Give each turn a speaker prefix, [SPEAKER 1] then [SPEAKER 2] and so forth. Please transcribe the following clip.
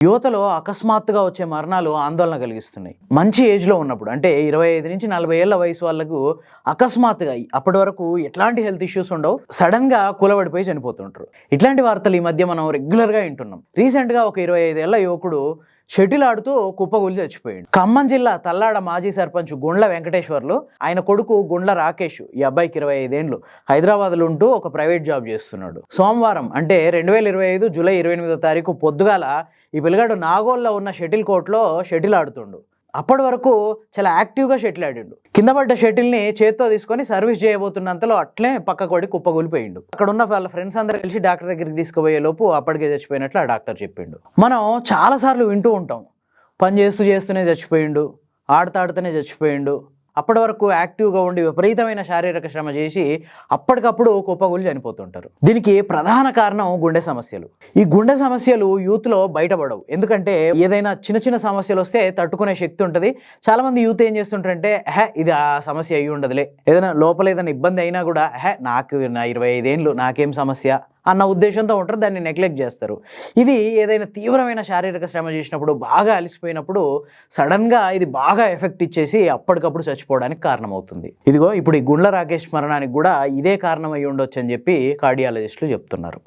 [SPEAKER 1] యువతలో అకస్మాత్తుగా వచ్చే మరణాలు ఆందోళన కలిగిస్తున్నాయి. మంచి ఏజ్‌లో ఉన్నప్పుడు అంటే 25-40 ఏళ్ల వయసు వాళ్ళకు అకస్మాత్తుగా అప్పటి వరకు ఎట్లాంటి హెల్త్ ఇష్యూస్ ఉండవు. సడెన్‌గా కూలబడిపోయి చనిపోతుంటారు. ఇట్లాంటి వార్తలు ఈ మధ్య మనం రెగ్యులర్‌గా వింటున్నాం. రీసెంట్‌గా ఒక 25 ఏళ్ల యువకుడు షటిల్ ఆడుతూ కుప్పకూలి చచ్చిపోయాడు. ఖమ్మం జిల్లా తల్లాడ మాజీ సర్పంచ్ గుండ్ల వెంకటేశ్వర్లు, ఆయన కొడుకు గుండ్ల రాకేష్, ఈ అబ్బాయికి 25 ఏండ్లు, హైదరాబాద్‌లో ఉంటూ ఒక ప్రైవేట్ జాబ్ చేస్తున్నాడు. సోమవారం అంటే 2025 జూలై 28వ తారీఖు పొద్దుగాల ఈ పిల్లగాడు నాగోల్లో ఉన్న షటిల్ కోర్ట్‌లో షటిల్ ఆడుతుండు. అప్పటి వరకు చాలా యాక్టివ్‌గా షటిల్ ఆడిండు. కింద పడ్డ షటిల్‌ని చేత్తో తీసుకొని సర్వీస్ చేయబోతున్నంతలో అట్లే పక్కకు పడి కుప్పకూలిపోయిండు. అక్కడున్న వాళ్ళ ఫ్రెండ్స్ అందరూ కలిసి డాక్టర్ దగ్గరికి తీసుకుపోయే లోపు అప్పటికే చచ్చిపోయినట్లు ఆ డాక్టర్ చెప్పిండు. మనం చాలా సార్లు వింటూ ఉంటాం. పని చేస్తూనే చచ్చిపోయిండు, ఆడుతూనే చచ్చిపోయిండు. అప్పటి వరకు యాక్టివ్‌గా ఉండి విపరీతమైన శారీరక శ్రమ చేసి అప్పటికప్పుడు కుప్పకూలి చనిపోతుంటారు. దీనికి ప్రధాన కారణం గుండె సమస్యలు. ఈ గుండె సమస్యలు యూత్‌లో బయటపడవు. ఎందుకంటే ఏదైనా చిన్న సమస్యలు వస్తే తట్టుకునే శక్తి ఉంటది. చాలామంది యూత్ ఏం చేస్తుంటారంటే ఇది ఆ సమస్య అయ్యి ఉండదులే. ఏదైనా ఇబ్బంది అయినా కూడా నాకు నా 25 ఏండ్లు నాకేం సమస్య అన్న ఉద్దేశంతో ఉంటారు. దాన్ని నెగ్లెక్ట్ చేస్తారు. ఇది ఏదైనా తీవ్రమైన శారీరక శ్రమ చేసినప్పుడు, బాగా అలసిపోయినప్పుడు సడన్‌గా ఇది బాగా ఎఫెక్ట్ ఇచ్చేసి అప్పటికప్పుడు చచ్చిపోవడానికి కారణమవుతుంది. ఇదిగో ఇప్పుడు ఈ గుండ్ల రాకేష్ మరణానికి కూడా ఇదే కారణం అయ్యి ఉండొచ్చు అని చెప్పి కార్డియాలజిస్టులు చెప్తున్నారు.